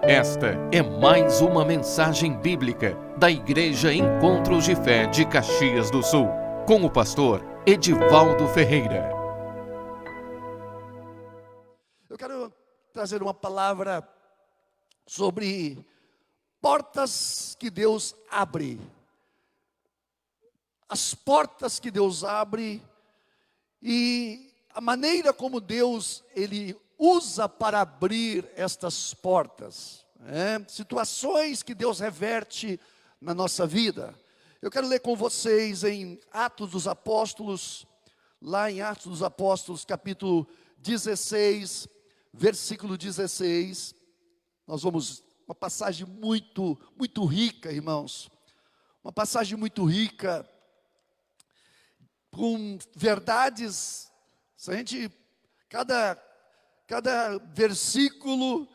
Esta é mais uma mensagem bíblica da Igreja Encontros de Fé de Caxias do Sul, com o pastor Edivaldo Ferreira. Eu quero trazer uma palavra sobre portas que Deus abre. As portas que Deus abre e a maneira como Deus, Ele usa para abrir estas portas. Situações que Deus reverte na nossa vida. Eu quero ler com vocês em Atos dos Apóstolos, lá em Atos dos Apóstolos, capítulo 16, versículo 16. Nós vamos, uma passagem muito rica, irmãos. Uma passagem muito rica, com verdades. Se a gente, cada versículo,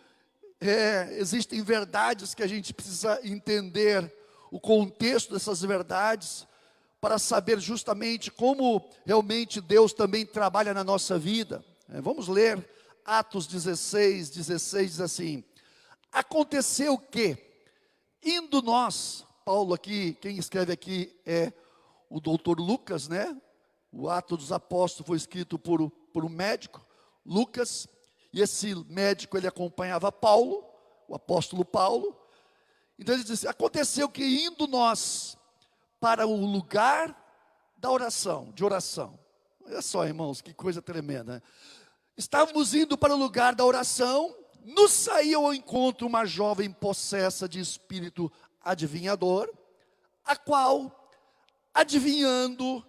existem verdades que a gente precisa entender o contexto dessas verdades, para saber justamente como realmente Deus também trabalha na nossa vida. Vamos ler Atos 16 diz assim: aconteceu que, indo nós, Paulo aqui, quem escreve aqui é o doutor Lucas, né? O Atos dos Apóstolos foi escrito por um médico, Lucas, e esse médico ele acompanhava Paulo, o apóstolo Paulo. Então ele disse: aconteceu que indo nós para o lugar da oração, de oração. Olha só, irmãos, que coisa tremenda, né? Estávamos indo para o lugar da oração, nos saiu ao encontro uma jovem possessa de espírito adivinhador, a qual, adivinhando,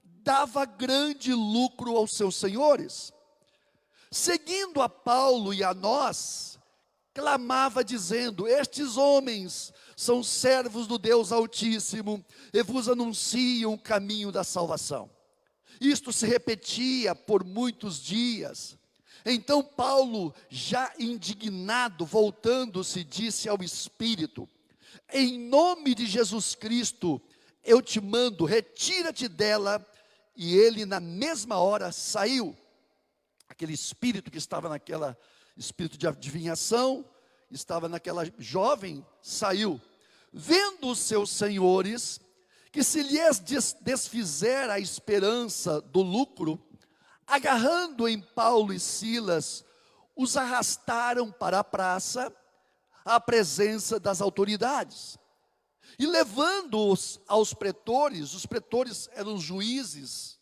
dava grande lucro aos seus senhores. Seguindo a Paulo e a nós, clamava dizendo: estes homens são servos do Deus Altíssimo e vos anunciam o caminho da salvação. Isto se repetia por muitos dias. Então Paulo, já indignado, voltando-se, disse ao Espírito: em nome de Jesus Cristo, eu te mando, retira-te dela. E ele na mesma hora saiu. Aquele espírito que estava naquela, espírito de adivinhação, estava naquela jovem, saiu. Vendo os seus senhores, que se lhes desfizera a esperança do lucro, agarrando em Paulo e Silas, os arrastaram para a praça, à presença das autoridades. E levando-os aos pretores, os pretores eram os juízes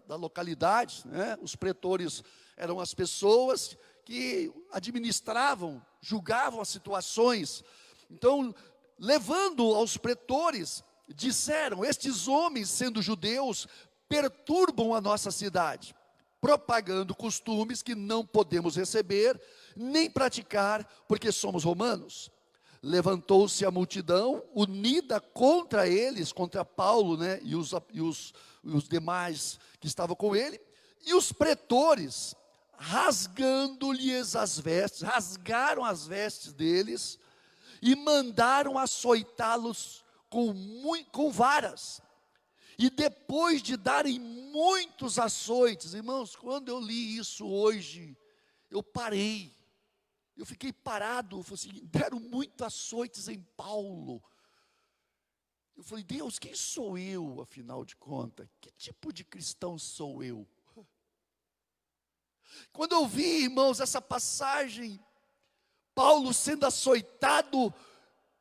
da localidade, né? Os pretores eram as pessoas que administravam, julgavam as situações. Então, levando aos pretores, disseram: estes homens, sendo judeus, perturbam a nossa cidade, propagando costumes que não podemos receber, nem praticar, porque somos romanos. Levantou-se a multidão, unida contra eles, contra Paulo, né, e os demais que estavam com ele, e os pretores, rasgando-lhes as vestes, rasgaram as vestes deles, e mandaram açoitá-los com varas. E depois de darem muitos açoites, irmãos, quando eu li isso hoje, eu parei. Eu fiquei parado, eu falei assim: deram muitos açoites em Paulo. Eu falei: Deus, quem sou eu, afinal de contas? Que tipo de cristão sou eu? Quando eu vi, irmãos, essa passagem, Paulo sendo açoitado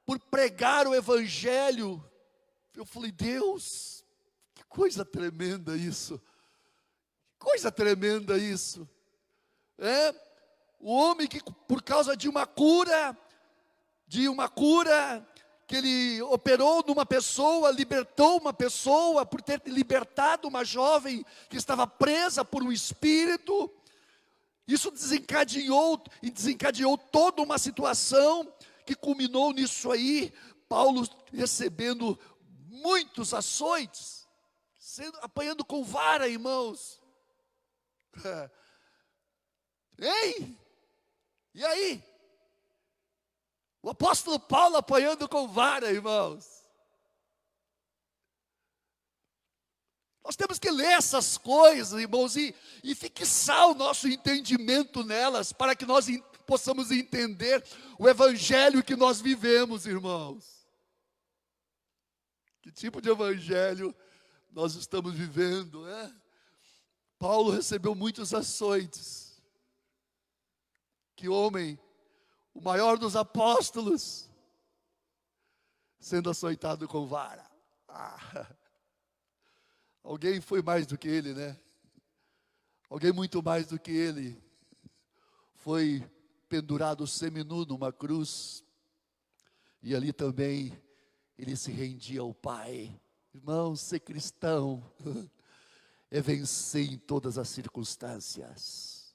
por pregar o evangelho, eu falei: Deus, que coisa tremenda isso. Coisa tremenda isso. O homem que, por causa de uma cura que ele operou numa pessoa, libertou uma pessoa, por ter libertado uma jovem que estava presa por um espírito, isso desencadeou toda uma situação que culminou nisso aí, Paulo recebendo muitos açoites, apanhando com vara, irmãos. Ei! E aí? O apóstolo Paulo apanhando com vara, irmãos. Nós temos que ler essas coisas, irmãos, e fixar o nosso entendimento nelas, para que nós possamos entender o evangelho que nós vivemos, irmãos. Que tipo de evangelho nós estamos vivendo, né? Paulo recebeu muitos açoites. Que homem, o maior dos apóstolos, sendo açoitado com vara. Alguém foi mais do que ele, né? Alguém muito mais do que ele foi pendurado seminu numa cruz, e ali também ele se rendia ao Pai. Irmão, ser cristão é vencer em todas as circunstâncias.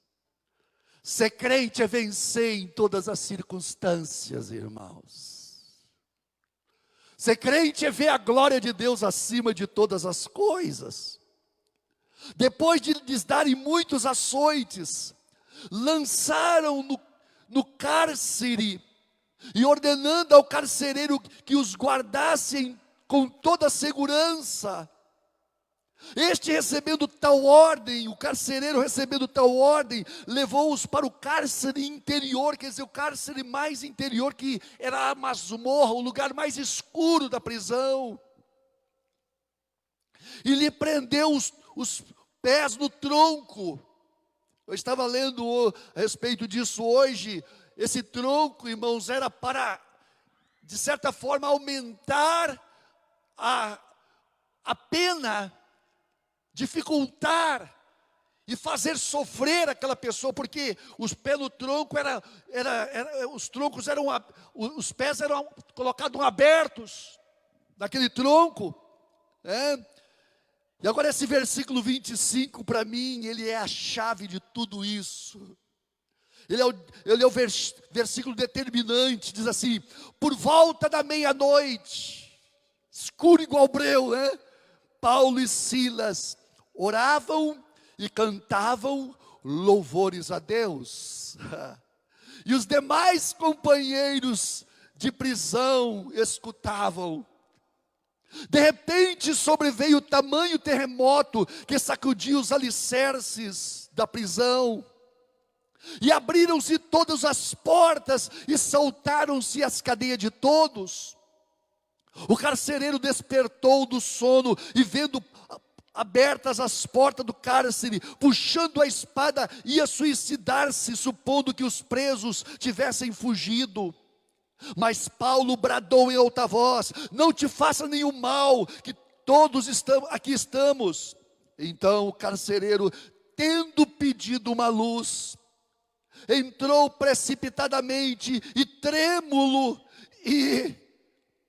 Ser crente é vencer em todas as circunstâncias, irmãos. Ser crente é ver a glória de Deus acima de todas as coisas. Depois de lhes darem muitos açoites, lançaram no cárcere, e ordenando ao carcereiro que os guardassem com toda a segurança. Este recebendo tal ordem, o carcereiro recebendo tal ordem, levou-os para o cárcere interior, quer dizer, o cárcere mais interior, que era a masmorra, o lugar mais escuro da prisão. E lhe prendeu os pés no tronco. Eu estava lendo a respeito disso hoje. Esse tronco, irmãos, era para, de certa forma, aumentar a pena, dificultar e fazer sofrer aquela pessoa, porque os pés no tronco os pés eram colocados abertos naquele tronco, né? E agora esse versículo 25, para mim, ele é a chave de tudo isso. Ele é o versículo determinante. Diz assim: por volta da meia-noite, escuro igual breu, né? Paulo e Silas oravam e cantavam louvores a Deus. E os demais companheiros de prisão escutavam. De repente sobreveio tamanho terremoto que sacudiu os alicerces da prisão. E abriram-se todas as portas e saltaram-se as cadeias de todos. O carcereiro despertou do sono e, vendo abertas as portas do cárcere, puxando a espada, ia suicidar-se, supondo que os presos tivessem fugido. Mas Paulo bradou em alta voz: não te faça nenhum mal, que todos aqui estamos. Então o carcereiro, tendo pedido uma luz, entrou precipitadamente e trêmulo, e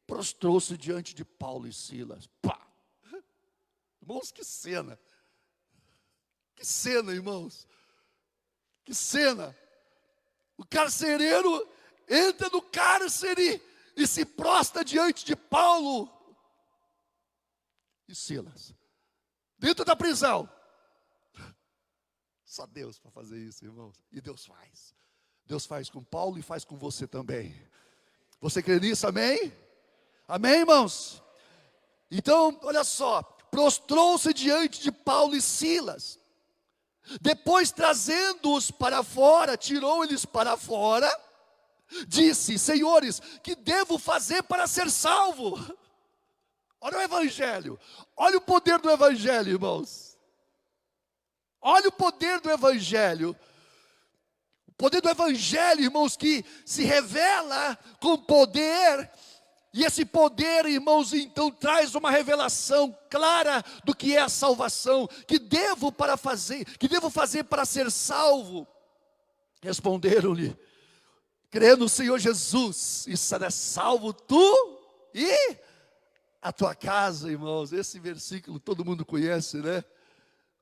prostrou-se diante de Paulo e Silas. Pá! Irmãos, que cena! Que cena, irmãos! Que cena! O carcereiro entra no cárcere e se prostra diante de Paulo e Silas, dentro da prisão. Só Deus para fazer isso, irmãos. E Deus faz. Deus faz com Paulo e faz com você também. Você crê nisso, amém? Amém, irmãos? Então, olha só. Prostrou-se diante de Paulo e Silas. Depois, trazendo-os para fora, tirou eles para fora. Disse: senhores, que devo fazer para ser salvo? Olha o evangelho. Olha o poder do evangelho, irmãos. Olha o poder do evangelho. O poder do evangelho, irmãos, que se revela com poder. E esse poder, irmãos, então traz uma revelação clara do que é a salvação. Que devo fazer para ser salvo? Responderam-lhe: crê no Senhor Jesus e serás salvo tu e a tua casa. Irmãos, esse versículo todo mundo conhece, né?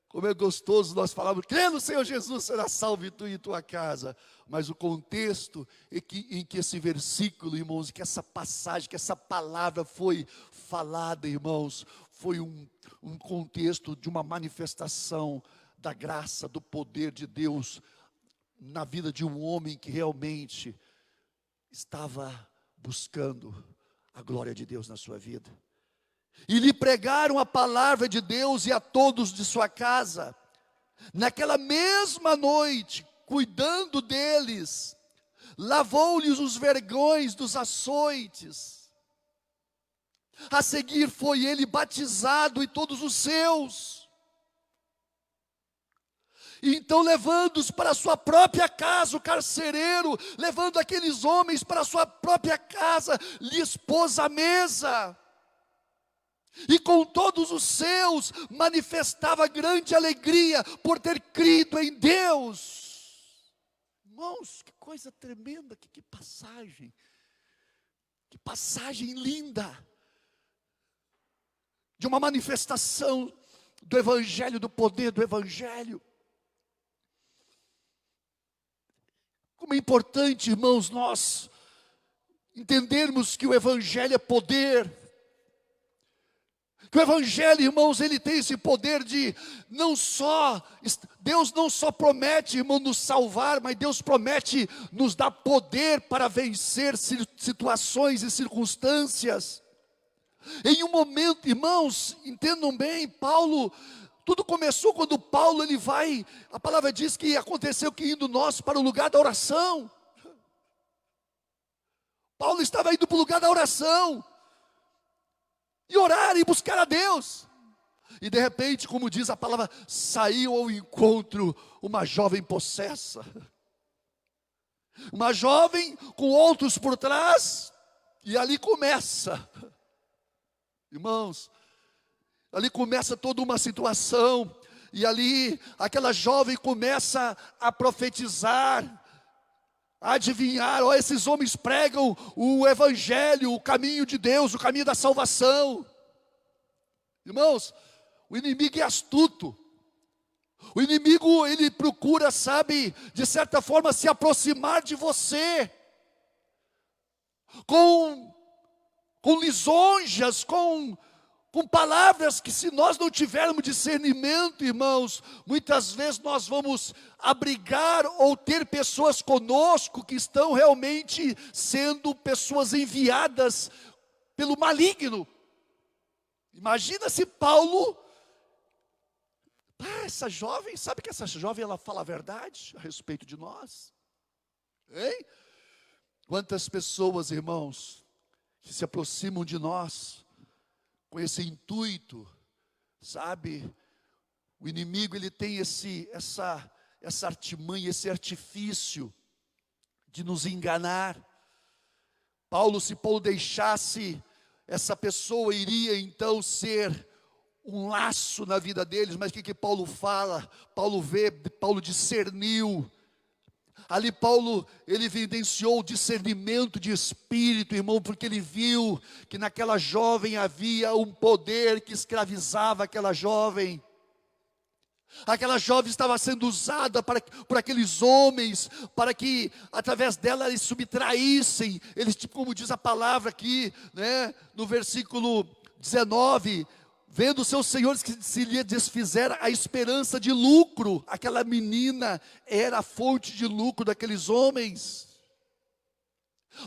Como é gostoso nós falarmos: crê no Senhor Jesus, será salvo tu e tua casa. Mas o contexto em que esse versículo, irmãos, que essa passagem, que essa palavra foi falada, irmãos, foi um contexto de uma manifestação da graça, do poder de Deus na vida de um homem que realmente estava buscando a glória de Deus na sua vida. E lhe pregaram a palavra de Deus e a todos de sua casa. Naquela mesma noite, cuidando deles, lavou-lhes os vergões dos açoites. A seguir foi ele batizado e todos os seus. E então, levando-os para a sua própria casa, o carcereiro, levando aqueles homens para a sua própria casa, lhes pôs a mesa. E com todos os seus manifestava grande alegria por ter crido em Deus. Irmãos, que coisa tremenda, que passagem linda, de uma manifestação do Evangelho, do poder do Evangelho. Como é importante, irmãos, nós entendermos que o Evangelho é poder. Que o Evangelho, irmãos, ele tem esse poder de Deus não só promete, irmão, nos salvar, mas Deus promete nos dar poder para vencer situações e circunstâncias. Em um momento, irmãos, entendam bem, tudo começou quando Paulo, a palavra diz que aconteceu que indo nós para o lugar da oração. Paulo estava indo para o lugar da oração, e orar e buscar a Deus. E de repente, como diz a palavra, saiu ao encontro uma jovem possessa. Uma jovem com outros por trás, e ali começa, irmãos, ali começa toda uma situação, e ali aquela jovem começa a profetizar, a adivinhar. Esses homens pregam o Evangelho, o caminho de Deus, o caminho da salvação. Irmãos, o inimigo é astuto. O inimigo, ele procura, de certa forma, se aproximar de você, com lisonjas, com palavras que, se nós não tivermos discernimento, irmãos, muitas vezes nós vamos abrigar ou ter pessoas conosco que estão realmente sendo pessoas enviadas pelo maligno. Imagina se Paulo, essa jovem, sabe que essa jovem, ela fala a verdade a respeito de nós? Hein? Quantas pessoas, irmãos, que se aproximam de nós com esse intuito, o inimigo, ele tem essa artimanha, esse artifício de nos enganar. Se Paulo deixasse, essa pessoa iria então ser um laço na vida deles. Mas o que Paulo fala? Paulo discerniu. Ali Paulo, ele evidenciou o discernimento de espírito, irmão, porque ele viu que naquela jovem havia um poder que escravizava aquela jovem. Aquela jovem estava sendo usada por aqueles homens, para que através dela eles subtraíssem, como diz a palavra aqui, no versículo 19, vendo seus senhores que se lhe desfizera a esperança de lucro. Aquela menina era a fonte de lucro daqueles homens.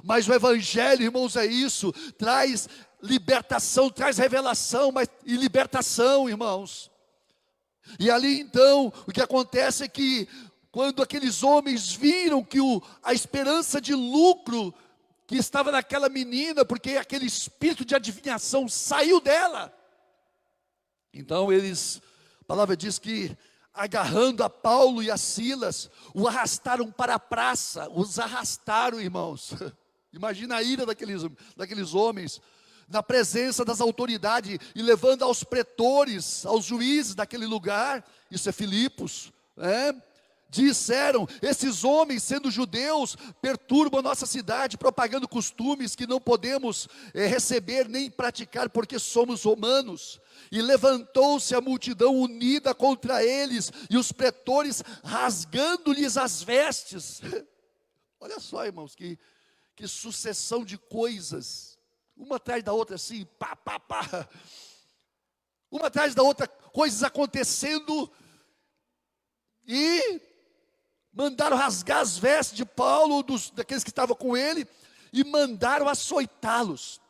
Mas o Evangelho, irmãos, é isso, traz libertação, traz revelação e libertação, irmãos. E ali então, o que acontece é que, quando aqueles homens viram que a esperança de lucro que estava naquela menina, porque aquele espírito de adivinhação saiu dela, então a palavra diz que, agarrando a Paulo e a Silas, o arrastaram para a praça. Os arrastaram, irmãos. Imagina a ira daqueles homens, na presença das autoridades, e levando aos pretores, aos juízes daquele lugar. Isso é Filipos, disseram: esses homens, sendo judeus, perturbam a nossa cidade, propagando costumes que não podemos receber nem praticar, porque somos romanos. E levantou-se a multidão unida contra eles, e os pretores rasgando-lhes as vestes. Olha só, irmãos, que sucessão de coisas, uma atrás da outra, assim, pá. Uma atrás da outra, coisas acontecendo, e mandaram rasgar as vestes de Paulo, daqueles que estavam com ele, e mandaram açoitá-los.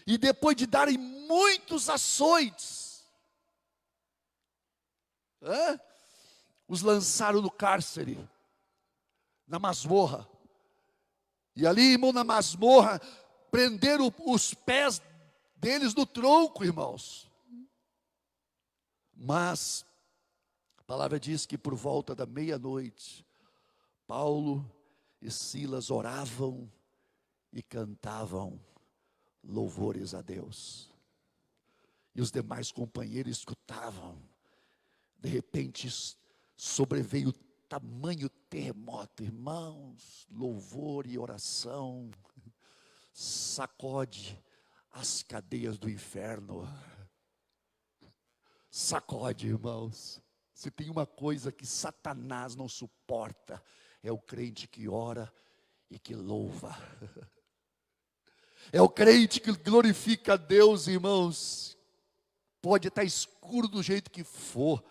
E depois de darem muitos açoites, os lançaram no cárcere, na masmorra. E ali, irmão, na masmorra, prenderam os pés deles no tronco, irmãos. Mas a palavra diz que por volta da meia-noite, Paulo e Silas oravam e cantavam louvores a Deus. E os demais companheiros escutavam. De repente sobreveio tamanho terremoto, irmãos, louvor e oração sacode as cadeias do inferno. Sacode, irmãos. Se tem uma coisa que Satanás não suporta, é o crente que ora e que louva. É o crente que glorifica a Deus, irmãos. Pode estar escuro do jeito que for.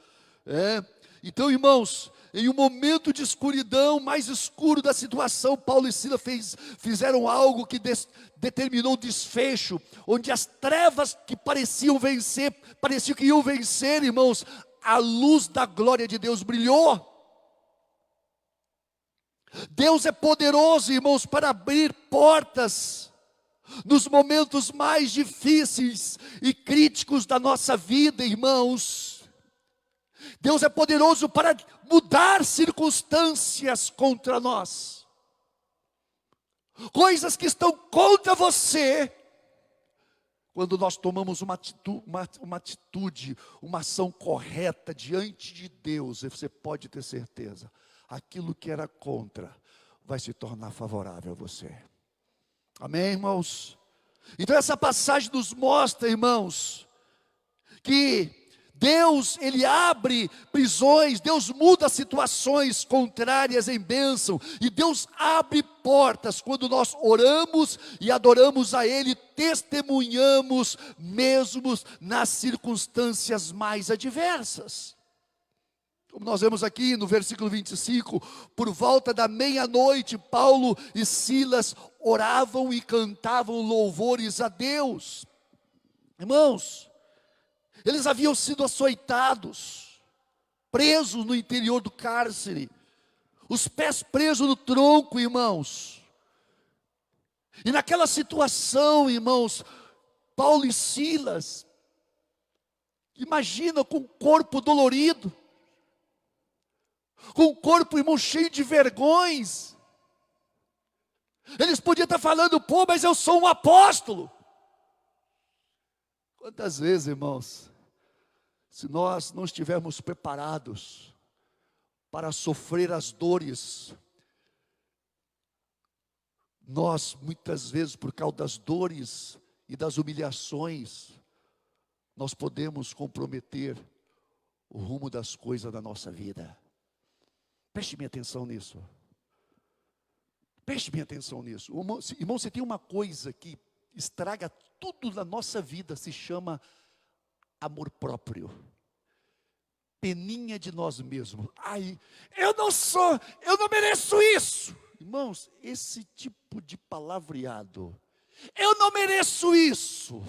Então, irmãos, em um momento de escuridão, mais escuro da situação, Paulo e Silas fizeram algo que determinou o desfecho, onde as trevas que pareciam que iam vencer, irmãos, a luz da glória de Deus brilhou. Deus é poderoso, irmãos, para abrir portas nos momentos mais difíceis e críticos da nossa vida, irmãos. Deus é poderoso para mudar circunstâncias contra nós. Coisas que estão contra você. Quando nós tomamos uma atitude, uma ação correta diante de Deus, você pode ter certeza, aquilo que era contra vai se tornar favorável a você. Amém, irmãos? Então essa passagem nos mostra, irmãos, que Deus, Ele abre prisões, Deus muda situações contrárias em bênção, e Deus abre portas quando nós oramos e adoramos a Ele, testemunhamos mesmo nas circunstâncias mais adversas. Como nós vemos aqui no versículo 25, por volta da meia-noite, Paulo e Silas oravam e cantavam louvores a Deus. Irmãos, eles haviam sido açoitados, presos no interior do cárcere, os pés presos no tronco, irmãos. E naquela situação, irmãos, Paulo e Silas, imagina, com o corpo dolorido, com o corpo, irmão, cheio de vergões. Eles podiam estar falando, pô, mas eu sou um apóstolo. Quantas vezes, irmãos, se nós não estivermos preparados para sofrer as dores, nós muitas vezes, por causa das dores e das humilhações, nós podemos comprometer o rumo das coisas da nossa vida. Preste minha atenção nisso. Preste minha atenção nisso. Irmão, se tem uma coisa que estraga tudo na nossa vida, se chama amor próprio. Peninha de nós mesmos. Ai, eu não mereço isso. Irmãos, esse tipo de palavreado, eu não mereço isso.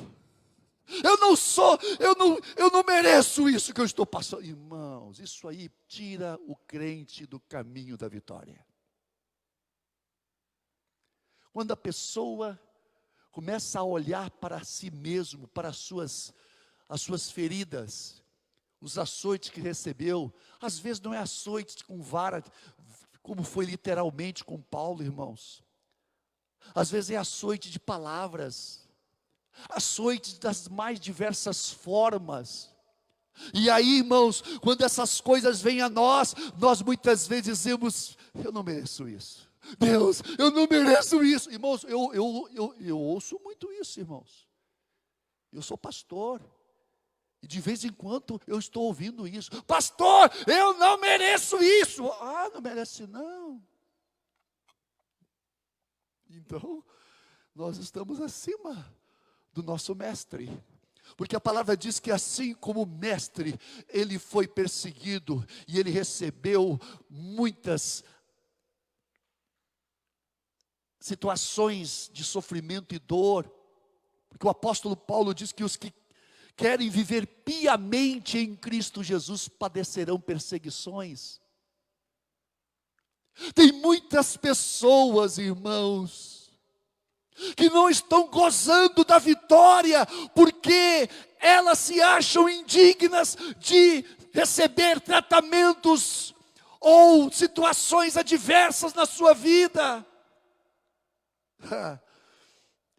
Eu não mereço isso que eu estou passando. Irmãos, isso aí tira o crente do caminho da vitória. Quando a pessoa começa a olhar para si mesmo, para as suas feridas, os açoites que recebeu, às vezes não é açoite com vara, como foi literalmente com Paulo, irmãos. Às vezes é açoite de palavras, açoite das mais diversas formas. E aí, irmãos, quando essas coisas vêm a nós muitas vezes dizemos, eu não mereço isso. Deus, eu não mereço isso. Irmãos, eu ouço muito isso, irmãos. Eu sou pastor. E de vez em quando eu estou ouvindo isso. Pastor, eu não mereço isso. Ah, não merece não. Então, nós estamos acima do nosso mestre. Porque a palavra diz que assim como o mestre, ele foi perseguido e ele recebeu muitas situações de sofrimento e dor. Porque o apóstolo Paulo diz que os que querem viver piamente em Cristo Jesus padecerão perseguições. Tem muitas pessoas, irmãos, que não estão gozando da vitória, porque elas se acham indignas de receber tratamentos ou situações adversas na sua vida.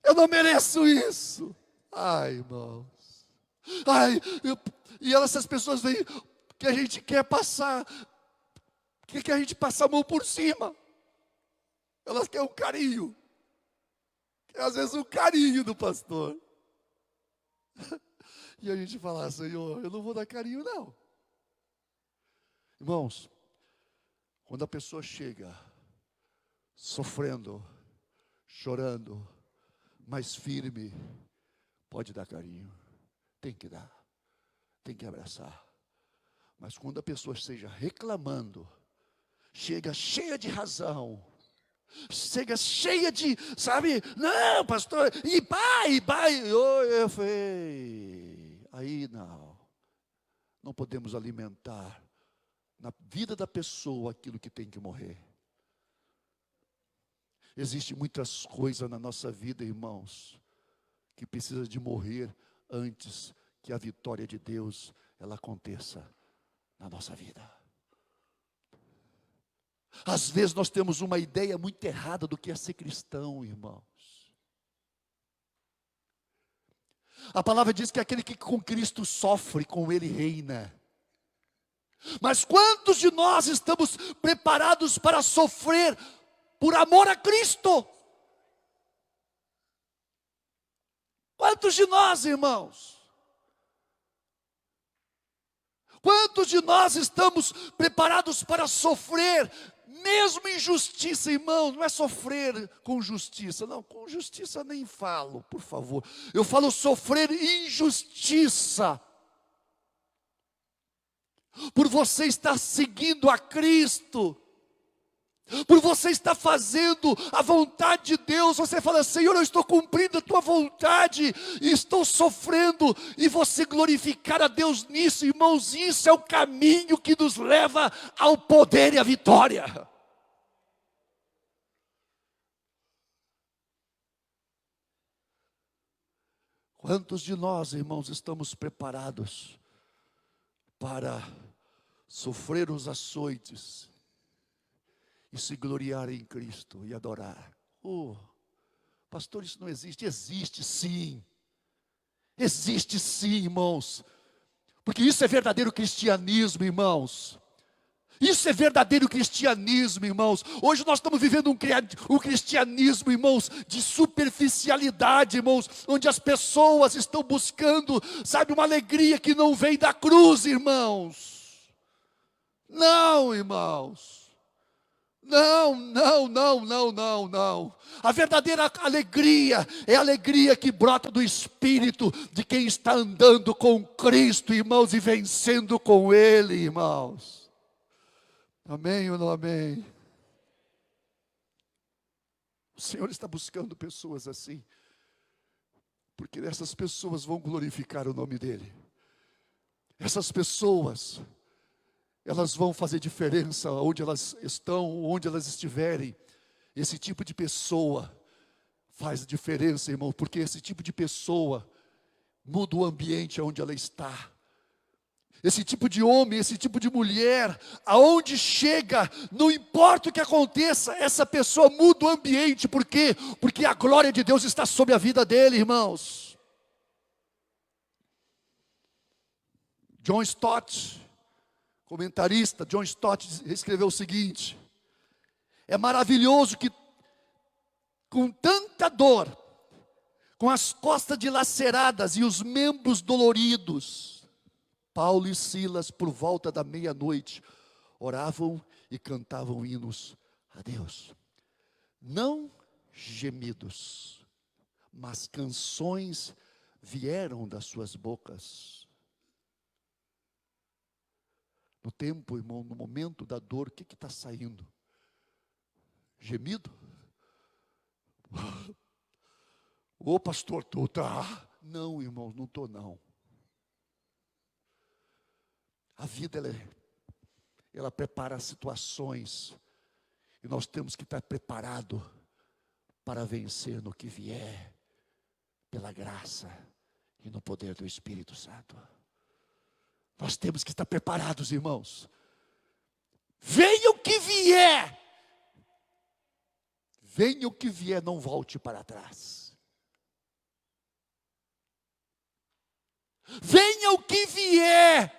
Eu não mereço isso. Ai, irmãos. Essas pessoas veem que a gente quer passar, que a gente passa a mão por cima. Elas querem um carinho. Às vezes um carinho do pastor. E a gente fala, Senhor, eu não vou dar carinho não. Irmãos, quando a pessoa chega sofrendo, chorando, mas firme, pode dar carinho. Tem que dar. Tem que abraçar. Mas quando a pessoa esteja reclamando, chega cheia de razão, chega cheia de, sabe, não, pastor, e vai, eu falei, aí não podemos alimentar na vida da pessoa aquilo que tem que morrer. Existem muitas coisas na nossa vida, irmãos, que precisa de morrer antes que a vitória de Deus ela aconteça na nossa vida. Às vezes nós temos uma ideia muito errada do que é ser cristão, irmãos. A palavra diz que aquele que com Cristo sofre, com Ele reina. Mas quantos de nós estamos preparados para sofrer por amor a Cristo? Quantos de nós, irmãos? Quantos de nós estamos preparados para sofrer, mesmo em justiça, irmão? Não é sofrer com justiça, não, com justiça nem falo, por favor. Eu falo sofrer injustiça. Por você estar seguindo a Cristo, por você estar fazendo a vontade de Deus, você fala, Senhor, eu estou cumprindo a tua vontade, e estou sofrendo, e você glorificar a Deus nisso, irmãos, isso é o caminho que nos leva ao poder e à vitória. Quantos de nós, irmãos, estamos preparados para sofrer os açoites e se gloriar em Cristo e adorar? Pastor, isso não existe. Existe sim. Existe sim, irmãos. Porque isso é verdadeiro cristianismo, irmãos. Isso é verdadeiro cristianismo, irmãos. Hoje nós estamos vivendo um cristianismo, irmãos, de superficialidade, irmãos, onde as pessoas estão buscando, sabe, uma alegria que não vem da cruz, irmãos. Não, irmãos. Não. A verdadeira alegria é a alegria que brota do Espírito de quem está andando com Cristo, irmãos, e vencendo com Ele, irmãos. Amém ou não amém? O Senhor está buscando pessoas assim, porque essas pessoas vão glorificar o nome dEle. Essas pessoas, elas vão fazer diferença onde elas estão, onde elas estiverem. Esse tipo de pessoa faz diferença, irmão, porque esse tipo de pessoa muda o ambiente onde ela está. Esse tipo de homem, esse tipo de mulher, aonde chega, não importa o que aconteça, essa pessoa muda o ambiente. Por quê? Porque a glória de Deus está sobre a vida dele, irmãos. John Stott, comentarista, John Stott escreveu o seguinte: é maravilhoso que com tanta dor, com as costas dilaceradas e os membros doloridos, Paulo e Silas, por volta da meia-noite, oravam e cantavam hinos a Deus. Não gemidos, mas canções vieram das suas bocas. No tempo, irmão, no momento da dor, o que está saindo? Gemido? Ô pastor, tu tá? Não, irmão, não estou não. A vida, ela prepara situações E nós temos que estar preparados para vencer no que vier, pela graça e no poder do Espírito Santo. Nós temos que estar preparados, irmãos. Venha o que vier. Venha o que vier, não volte para trás. Venha o que vier.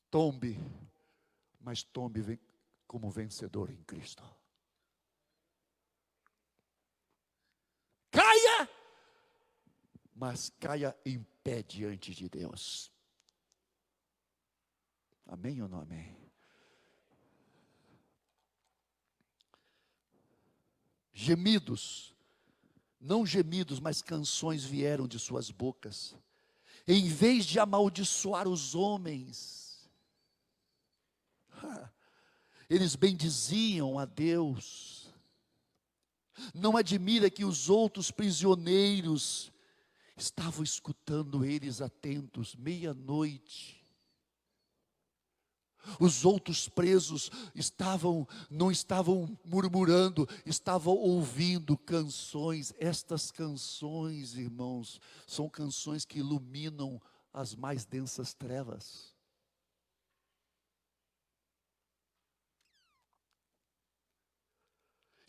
Tombe, mas tombe como vencedor em Cristo. Caia, mas caia em pé diante de Deus. Amém ou não amém? Gemidos, não gemidos, mas canções vieram de suas bocas. Em vez de amaldiçoar os homens, eles bendiziam a Deus. Não admira que os outros prisioneiros estavam escutando eles atentos, meia-noite. Os outros presos não estavam murmurando, estavam ouvindo canções. Estas canções, irmãos, são canções que iluminam as mais densas trevas.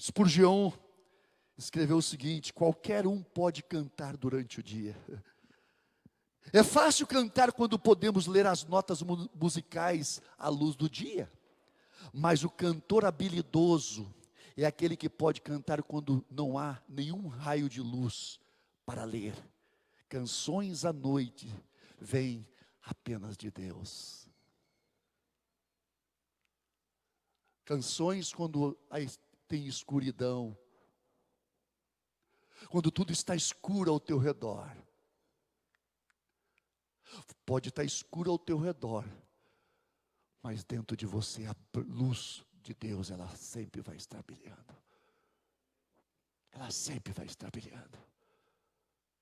Spurgeon escreveu o seguinte: qualquer um pode cantar durante o dia. É fácil cantar quando podemos ler as notas musicais à luz do dia. Mas o cantor habilidoso é aquele que pode cantar quando não há nenhum raio de luz para ler. Canções à noite vêm apenas de Deus. Canções quando tem escuridão, quando tudo está escuro ao teu redor. Pode estar escuro ao teu redor, mas dentro de você a luz de Deus, ela sempre vai estar brilhando. Ela sempre vai estar brilhando.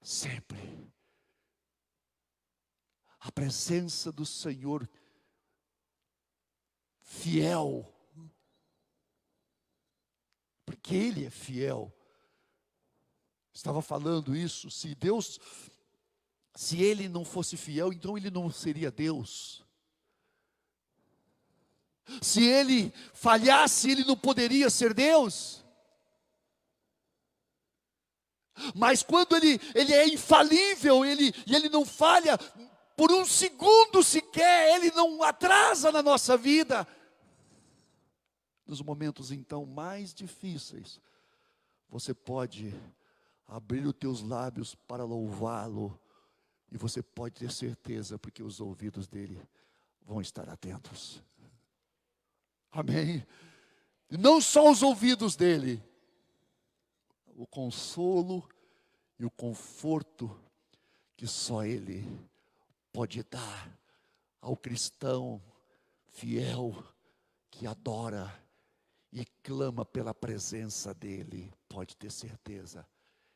Sempre. A presença do Senhor fiel, porque Ele é fiel. Estava falando isso, se Ele não fosse fiel, então Ele não seria Deus. Se Ele falhasse, Ele não poderia ser Deus. Mas quando Ele é infalível, Ele não falha por um segundo sequer, Ele não atrasa na nossa vida. Nos momentos então mais difíceis, você pode abrir os teus lábios para louvá-lo. E você pode ter certeza, porque os ouvidos dele vão estar atentos. Amém? E não só os ouvidos dele, o consolo e o conforto que só ele pode dar ao cristão fiel que adora e clama pela presença dele. Pode ter certeza,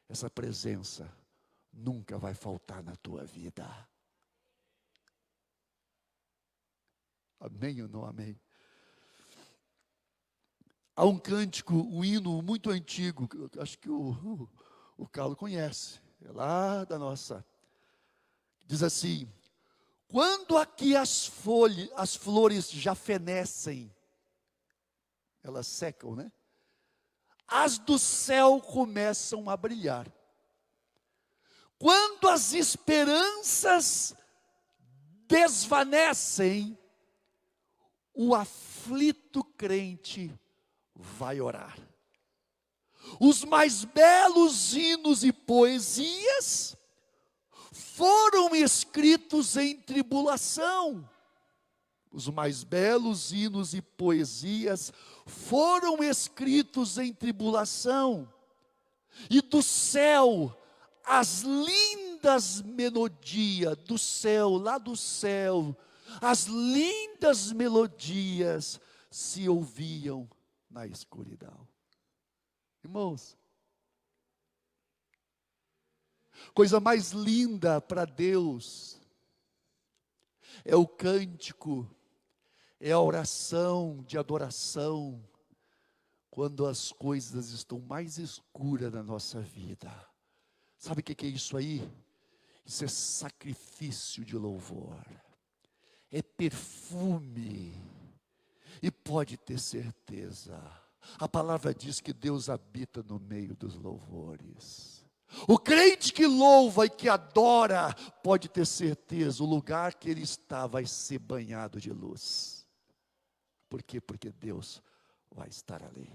essa presença nunca vai faltar na tua vida. Amém ou não amém? Há um cântico, um hino muito antigo, acho que o Carlos conhece, é lá da nossa. Diz assim: quando aqui as flores já fenecem, elas secam, né? As do céu começam a brilhar. Quando as esperanças desvanecem, o aflito crente vai orar. Os mais belos hinos e poesias foram escritos em tribulação. Os mais belos hinos e poesias foram escritos em tribulação. E do céu, as lindas melodias do céu, lá do céu, as lindas melodias se ouviam na escuridão. Irmãos, coisa mais linda para Deus é o cântico, é a oração de adoração, quando as coisas estão mais escuras na nossa vida. Sabe o que é isso aí? Isso é sacrifício de louvor, é perfume, e pode ter certeza, a palavra diz que Deus habita no meio dos louvores. O crente que louva e que adora, pode ter certeza, o lugar que ele está vai ser banhado de luz. Por quê? Porque Deus vai estar ali.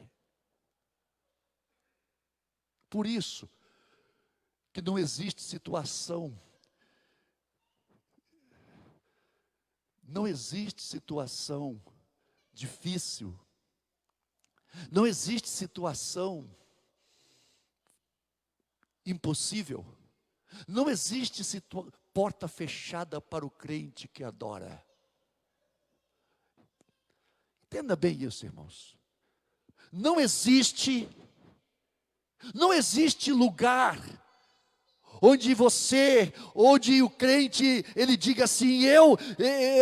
Por isso, que não existe situação, difícil, não existe situação impossível, não existe porta fechada para o crente que adora. Entenda bem isso, irmãos. Não existe lugar onde o crente, ele diga assim,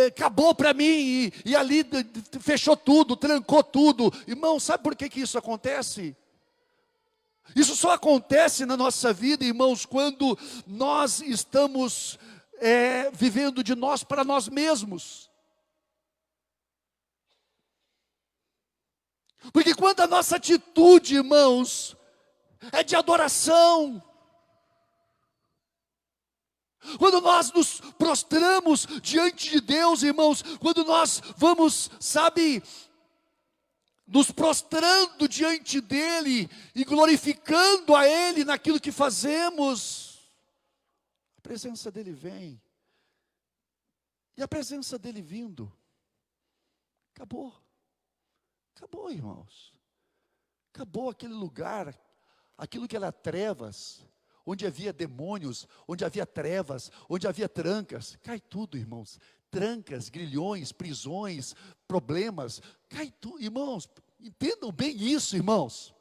acabou para mim, e ali fechou tudo, trancou tudo. Irmão, sabe por que isso acontece? Isso só acontece na nossa vida, irmãos, quando nós estamos vivendo de nós para nós mesmos. Porque quando a nossa atitude, irmãos, é de adoração, quando nós nos prostramos diante de Deus, irmãos, quando nós vamos, nos prostrando diante dEle e glorificando a Ele naquilo que fazemos, a presença dEle vem. E a presença dEle vindo, acabou, irmãos. Acabou aquele lugar, aquilo que era trevas, onde havia demônios, onde havia trevas, onde havia trancas, cai tudo, irmãos. Trancas, grilhões, prisões, problemas, cai tudo, irmãos. Entendam bem isso, irmãos.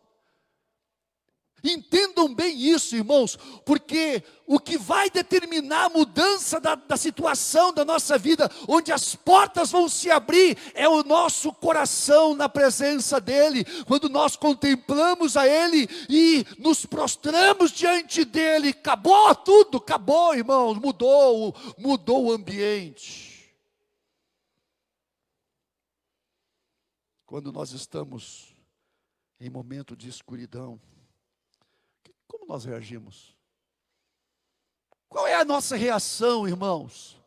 Entendam bem isso, irmãos, porque o que vai determinar a mudança da situação da nossa vida, onde as portas vão se abrir, é o nosso coração na presença dEle. Quando nós contemplamos a Ele e nos prostramos diante dEle, acabou tudo, acabou, irmãos, mudou o ambiente. Quando nós estamos em momento de escuridão, como nós reagimos? Qual é a nossa reação, irmãos?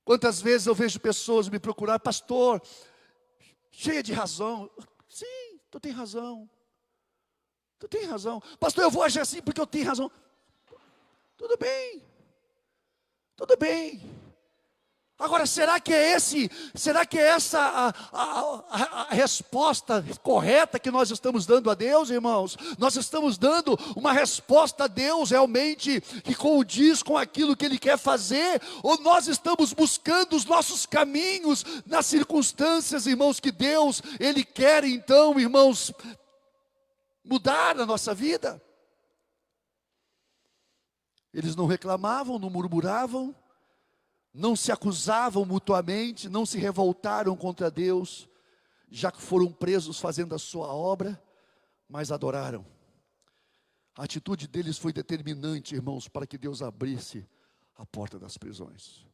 Quantas vezes eu vejo pessoas me procurar, pastor, cheia de razão. Sim, tu tem razão. Tu tem razão. Pastor, eu vou agir assim porque eu tenho razão. Tudo bem. Tudo bem. Agora, será que é essa a resposta correta que nós estamos dando a Deus, irmãos? Nós estamos dando uma resposta a Deus realmente que condiz com aquilo que Ele quer fazer? Ou nós estamos buscando os nossos caminhos nas circunstâncias, irmãos, que Deus, Ele quer então, irmãos, mudar a nossa vida? Eles não reclamavam, não murmuravam, não se acusavam mutuamente, não se revoltaram contra Deus, já que foram presos fazendo a sua obra, mas adoraram. A atitude deles foi determinante, irmãos, para que Deus abrisse a porta das prisões.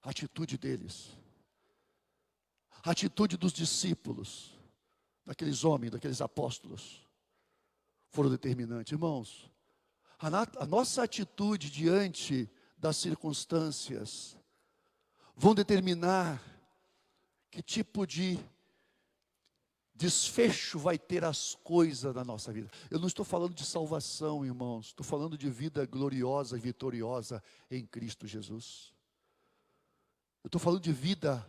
A atitude deles, a atitude dos discípulos, daqueles homens, daqueles apóstolos, foram determinantes. Irmãos, a nossa atitude diante das circunstâncias vão determinar que tipo de desfecho vai ter as coisas da nossa vida. Eu não estou falando de salvação, irmãos, estou falando de vida gloriosa e vitoriosa em Cristo Jesus. Eu estou falando de vida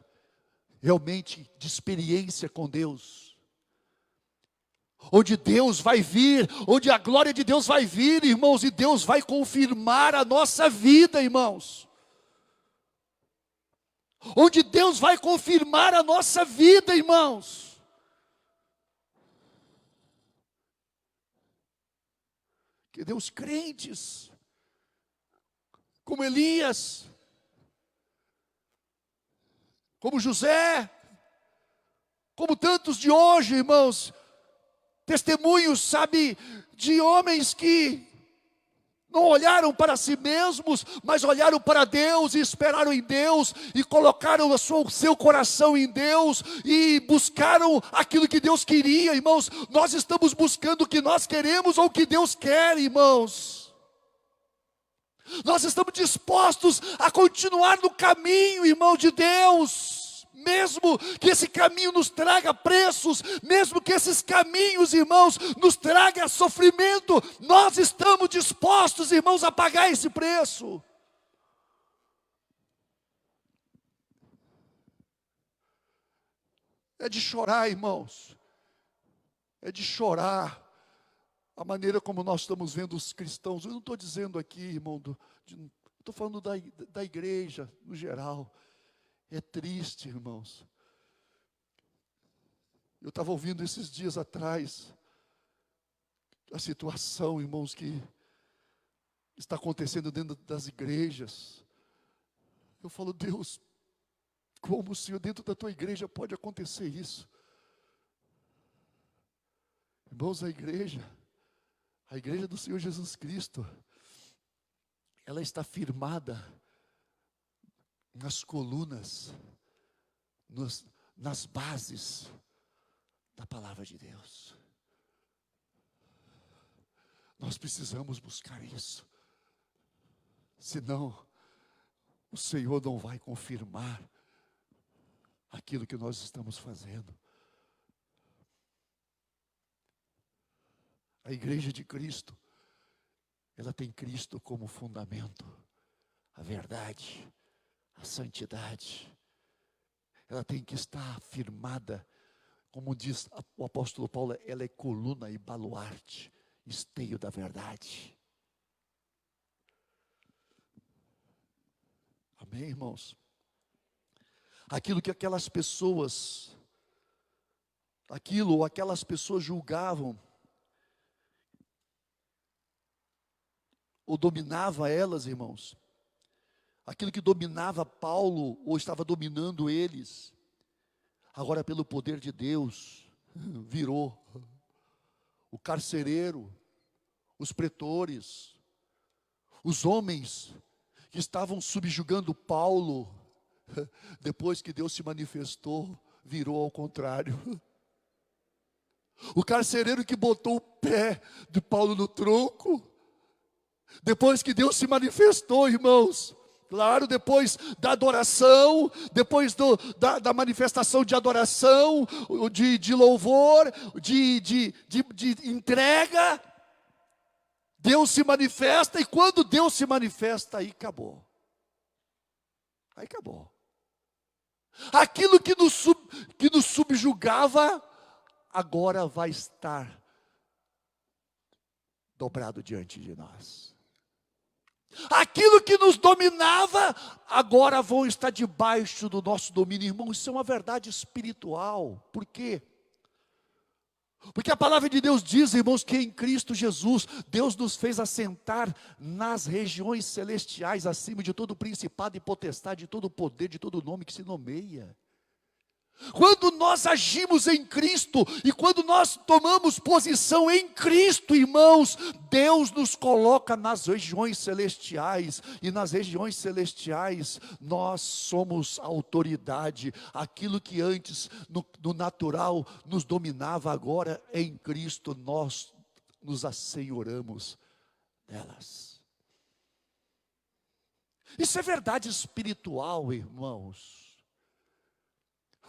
realmente de experiência com Deus, onde Deus vai vir, onde a glória de Deus vai vir, irmãos, e Deus vai confirmar a nossa vida, irmãos. Onde Deus vai confirmar a nossa vida, irmãos. Que Deus, crentes, como Elias, como José, como tantos de hoje, irmãos, testemunhos, sabe, de homens que não olharam para si mesmos, mas olharam para Deus e esperaram em Deus, e colocaram o seu coração em Deus, e buscaram aquilo que Deus queria, irmãos. Nós estamos buscando o que nós queremos ou o que Deus quer, irmãos. Nós estamos dispostos a continuar no caminho, irmão, de Deus. Mesmo que esse caminho nos traga preços, mesmo que esses caminhos, irmãos, nos traga sofrimento, nós estamos dispostos, irmãos, a pagar esse preço. É de chorar, irmãos, é de chorar a maneira como nós estamos vendo os cristãos. Eu não estou dizendo aqui, irmão, estou falando da igreja no geral. É triste, irmãos. Eu estava ouvindo esses dias atrás a situação, irmãos, que está acontecendo dentro das igrejas. Eu falo, Deus, como, Senhor, dentro da tua igreja pode acontecer isso? Irmãos, a igreja do Senhor Jesus Cristo, ela está firmada nas colunas, nas bases da palavra de Deus. Nós precisamos buscar isso, senão o Senhor não vai confirmar aquilo que nós estamos fazendo. A igreja de Cristo, ela tem Cristo como fundamento, a verdade, a santidade. Ela tem que estar firmada, como diz o apóstolo Paulo, ela é coluna e baluarte, esteio da verdade. Amém, irmãos? Aquilo que aquelas pessoas julgavam, ou dominava elas, irmãos, aquilo que dominava Paulo, ou estava dominando eles, agora pelo poder de Deus, virou o carcereiro, os pretores, os homens que estavam subjugando Paulo, depois que Deus se manifestou, virou ao contrário. O carcereiro que botou o pé de Paulo no tronco, depois que Deus se manifestou, irmãos, claro, depois da adoração, depois da manifestação de adoração, de louvor, de entrega, Deus se manifesta, e quando Deus se manifesta, aí acabou. Aí acabou. Aquilo que nos subjugava, agora vai estar dobrado diante de nós. Aquilo que nos dominava, agora vão estar debaixo do nosso domínio. Irmão, isso é uma verdade espiritual. Por quê? Porque a palavra de Deus diz, irmãos, que em Cristo Jesus, Deus nos fez assentar nas regiões celestiais, acima de todo principado e potestade, de todo poder, de todo nome que se nomeia. Quando nós agimos em Cristo, e quando nós tomamos posição em Cristo, irmãos, Deus nos coloca nas regiões celestiais, e nas regiões celestiais nós somos autoridade. Aquilo que antes no natural nos dominava, agora em Cristo nós nos assenhoramos delas. Isso é verdade espiritual, irmãos.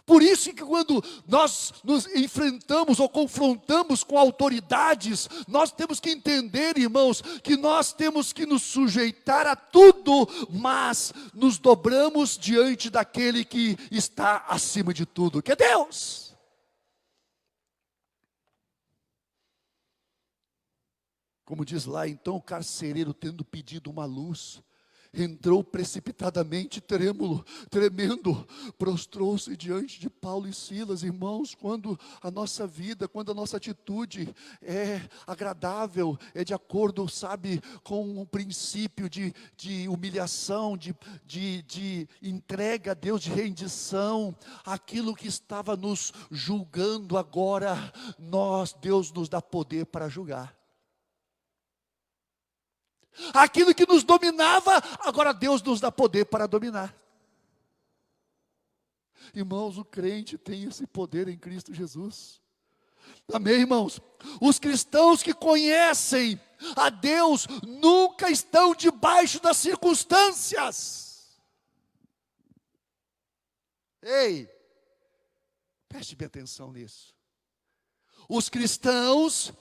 Por isso que quando nós nos enfrentamos ou confrontamos com autoridades, nós temos que entender, irmãos, que nós temos que nos sujeitar a tudo, mas nos dobramos diante daquele que está acima de tudo, que é Deus. Como diz lá, então o carcereiro, tendo pedido uma luz, entrou precipitadamente, trêmulo, tremendo, prostrou-se diante de Paulo e Silas. Irmãos, quando a nossa vida, quando a nossa atitude é agradável, é de acordo, sabe, com o princípio de humilhação, de entrega a Deus, de rendição, aquilo que estava nos julgando agora, Deus nos dá poder para julgar. Aquilo que nos dominava, agora Deus nos dá poder para dominar. Irmãos, o crente tem esse poder em Cristo Jesus. Amém, irmãos? Os cristãos que conhecem a Deus nunca estão debaixo das circunstâncias. Ei, preste bem atenção nisso. Os cristãos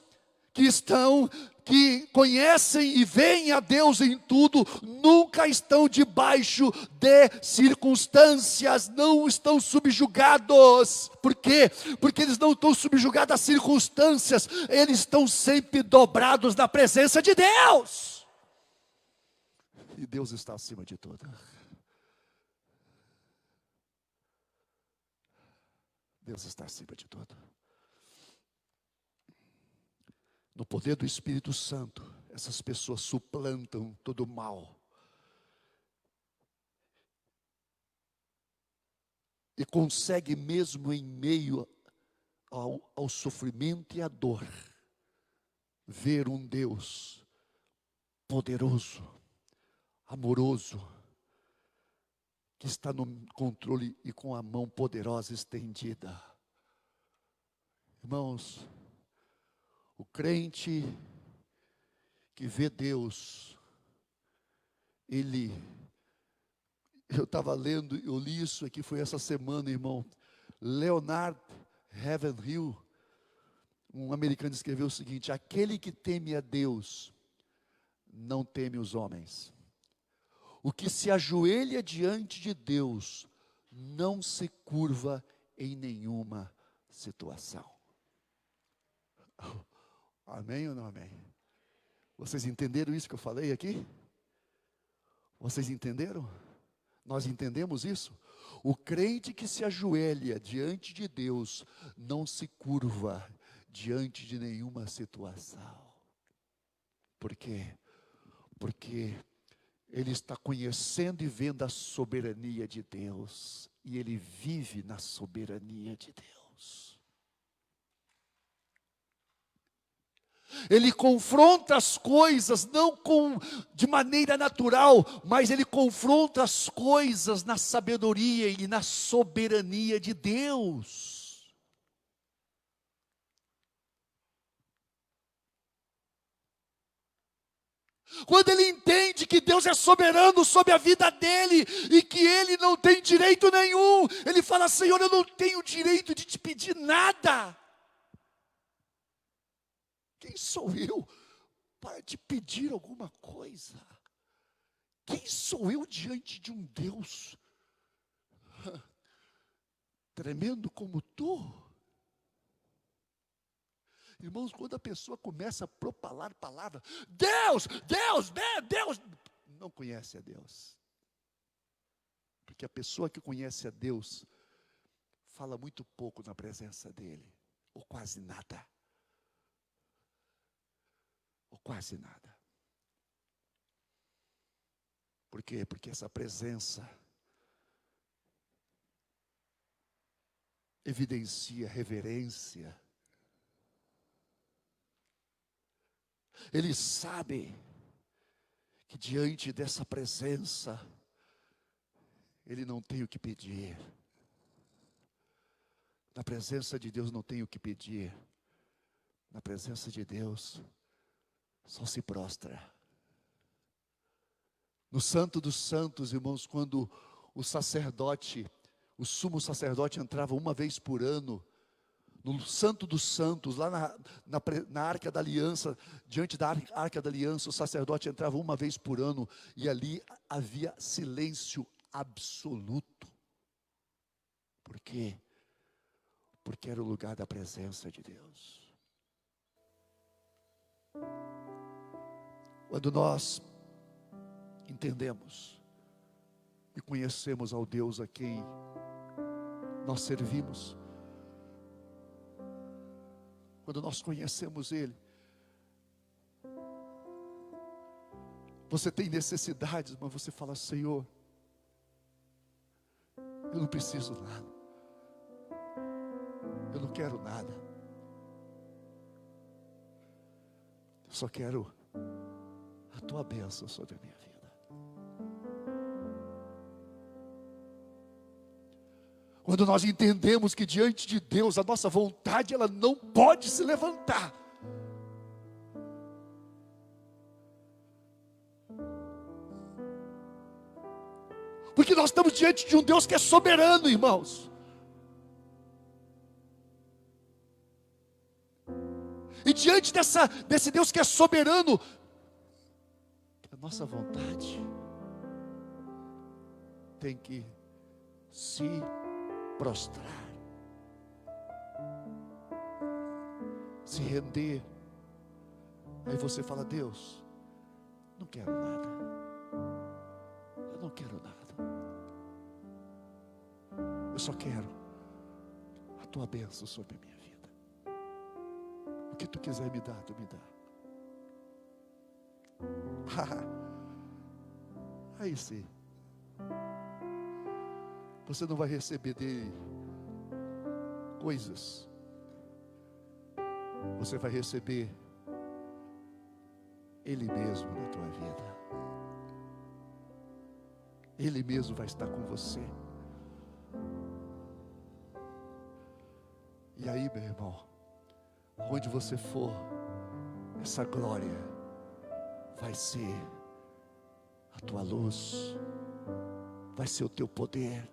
que conhecem e veem a Deus em tudo, nunca estão debaixo de circunstâncias, não estão subjugados. Por quê? Porque eles não estão subjugados às circunstâncias, eles estão sempre dobrados na presença de Deus. E Deus está acima de tudo. Deus está acima de tudo. No poder do Espírito Santo, essas pessoas suplantam todo o mal. E conseguem mesmo em meio ao sofrimento e à dor, ver um Deus poderoso, amoroso, que está no controle e com a mão poderosa estendida. Irmãos, o crente que vê Deus, eu estava lendo, eu li isso aqui, foi essa semana, irmão. Leonard Ravenhill, um americano, escreveu o seguinte: aquele que teme a Deus, não teme os homens. O que se ajoelha diante de Deus, não se curva em nenhuma situação. Amém ou não amém? Vocês entenderam isso que eu falei aqui? Vocês entenderam? Nós entendemos isso? O crente que se ajoelha diante de Deus não se curva diante de nenhuma situação. Por quê? Porque ele está conhecendo e vendo a soberania de Deus, e ele vive na soberania de Deus. Ele confronta as coisas não de maneira natural, mas ele confronta as coisas na sabedoria e na soberania de Deus. Quando ele entende que Deus é soberano sobre a vida dele e que ele não tem direito nenhum, ele fala: Senhor, eu não tenho direito de te pedir nada. Quem sou eu para te pedir alguma coisa? Quem sou eu diante de um Deus tremendo como tu? Irmãos, quando a pessoa começa a propalar palavra, Deus, Deus, Deus, não conhece a Deus. Porque a pessoa que conhece a Deus, fala muito pouco na presença dele, ou quase nada. Ou quase nada. Por quê? Porque essa presença evidencia reverência. Ele sabe que diante dessa presença, ele não tem o que pedir. Na presença de Deus não tem o que pedir. Na presença de Deus, só se prostra. No Santo dos Santos, irmãos, quando o sumo sacerdote entrava uma vez por ano, no Santo dos Santos, lá na Arca da Aliança, diante da Arca da Aliança, o sacerdote entrava uma vez por ano, e ali havia silêncio absoluto. Por quê? Porque era o lugar da presença de Deus. Quando nós entendemos e conhecemos ao Deus a quem nós servimos, quando nós conhecemos Ele, você tem necessidades, mas você fala: Senhor, eu não preciso nada, eu não quero nada, eu só quero a Tua bênção sobre a minha vida. Quando nós entendemos que diante de Deus a nossa vontade ela não pode se levantar, porque nós estamos diante de um Deus que é soberano, irmãos. E diante desse Deus que é soberano, a nossa vontade tem que se prostrar, se render. Aí você fala: Deus, não quero nada, eu não quero nada, eu só quero a Tua bênção sobre a minha vida. O que Tu quiser me dar, Tu me dá. Aí sim, você não vai receber dele coisas, você vai receber Ele mesmo na tua vida. Ele mesmo vai estar com você. E aí, meu irmão, onde você for, essa glória vai ser a tua luz, vai ser o teu poder,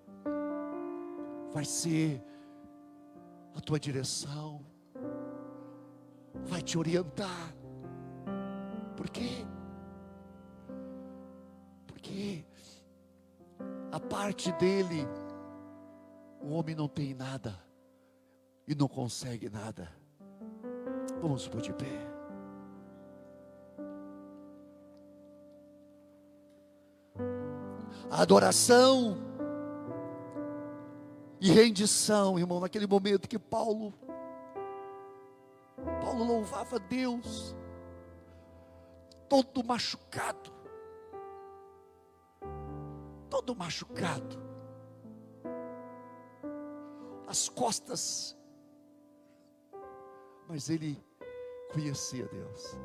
vai ser a tua direção, vai te orientar. Por quê? Porque a parte dele, o homem não tem nada e não consegue nada. Vamos pôr de pé. A adoração e rendição, irmão, naquele momento que Paulo louvava a Deus, todo machucado, as costas, mas ele conhecia Deus,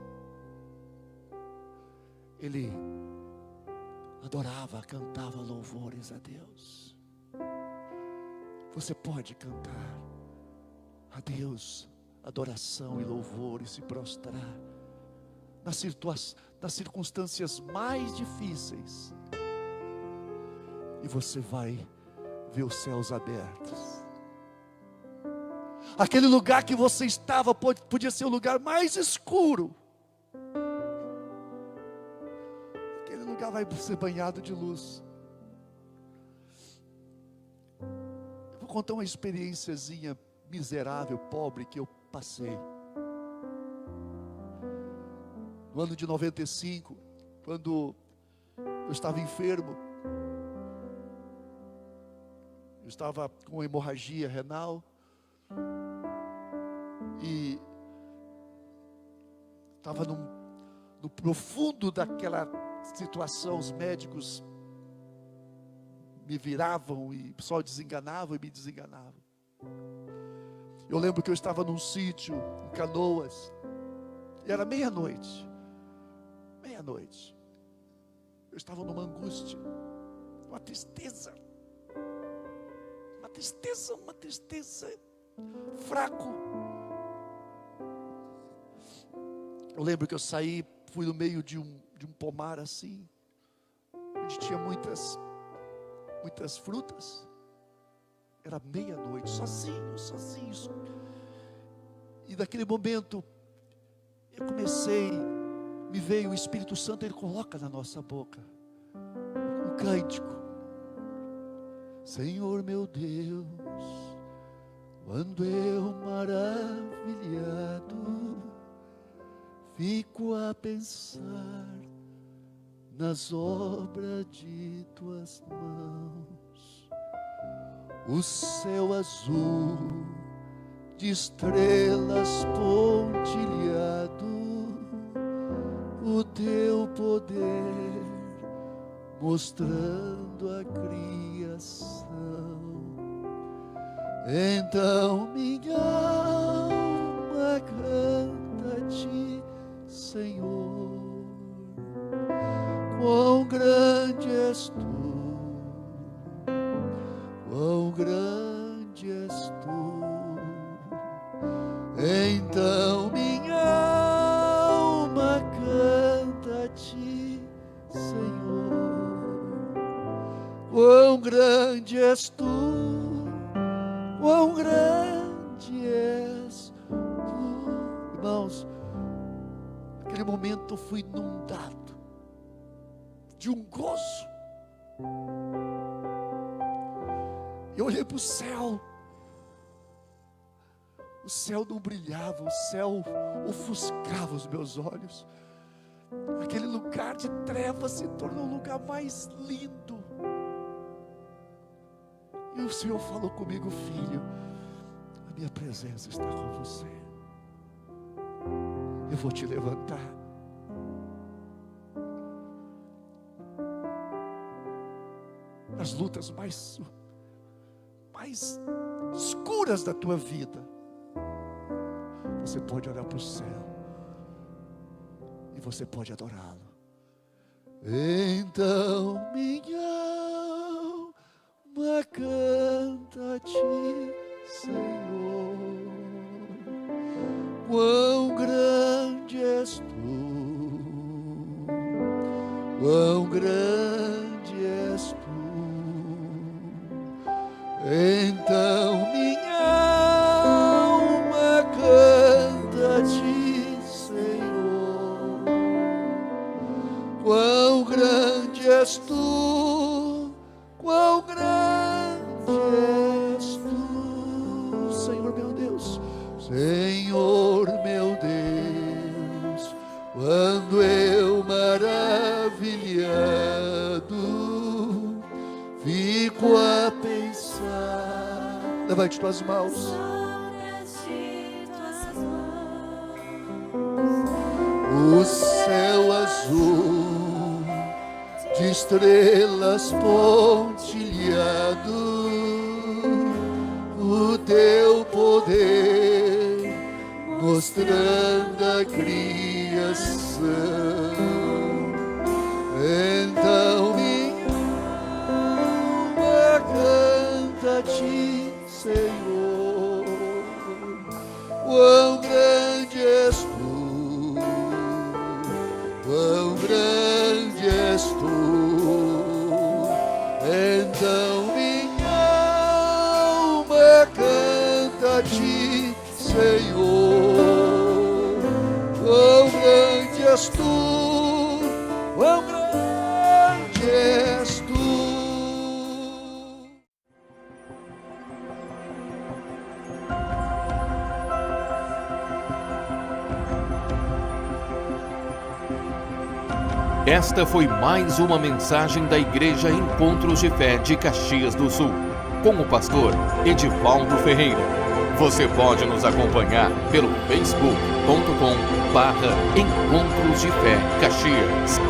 ele adorava, cantava louvores a Deus. Você pode cantar a Deus adoração e louvor e se prostrar nas circunstâncias mais difíceis, e você vai ver os céus abertos. Aquele lugar que você estava podia ser o lugar mais escuro, aquele lugar vai ser banhado de luz. Eu vou contar uma experiênciazinha miserável, pobre, que eu passei. No ano de 95, quando eu estava enfermo, eu estava com hemorragia renal, e estava no profundo daquela situação. Os médicos me viravam e o pessoal desenganava e me desenganava. Eu lembro que eu estava num sítio em Canoas, e era meia-noite. Eu estava numa angústia, uma tristeza, fraco. Eu lembro que eu saí, fui no meio de um pomar assim, onde tinha muitas frutas. Era meia-noite, sozinho. E naquele momento, me veio o Espírito Santo. Ele coloca na nossa boca um cântico: Senhor meu Deus, quando eu maravilhado fico a pensar nas obras de tuas mãos. O céu azul de estrelas pontilhado, o teu poder mostrando a criação. Então minha alma canta a ti, Senhor. Quão grande és tu, quão grande és tu. Então minha alma canta a ti, Senhor. Quão grande és tu, quão grande és tu. Irmãos, naquele momento eu fui inundado de um gozo. Eu olhei para o céu não brilhava, o céu ofuscava os meus olhos. Aquele lugar de trevas se tornou um lugar mais lindo. E o Senhor falou comigo: filho, a minha presença está com você. Eu vou te levantar. Nas lutas mais escuras da tua vida, você pode olhar para o céu e você pode adorá-lo. Então minha alma canta a ti, Senhor. Quão grande és tu, quão grande és tu. Então minha alma canta a ti, Senhor. Quão grande és tu, quão grande és tu, Senhor meu Deus. Senhor meu Deus, quando eu maravilhado fico a pensar. Levante tuas mãos. O céu azul de estrelas pontilhado, o teu poder mostrando a criação. Então minha alma canta a ti, Senhor. Quão grande és tu, quão grande és tu. Então minha alma canta a ti, Senhor. Quão grande és tu, quão grande és tu. Esta foi mais uma mensagem da Igreja Encontros de Fé de Caxias do Sul, com o pastor Edivaldo Ferreira. Você pode nos acompanhar pelo facebook.com/Encontros de Fé Caxias.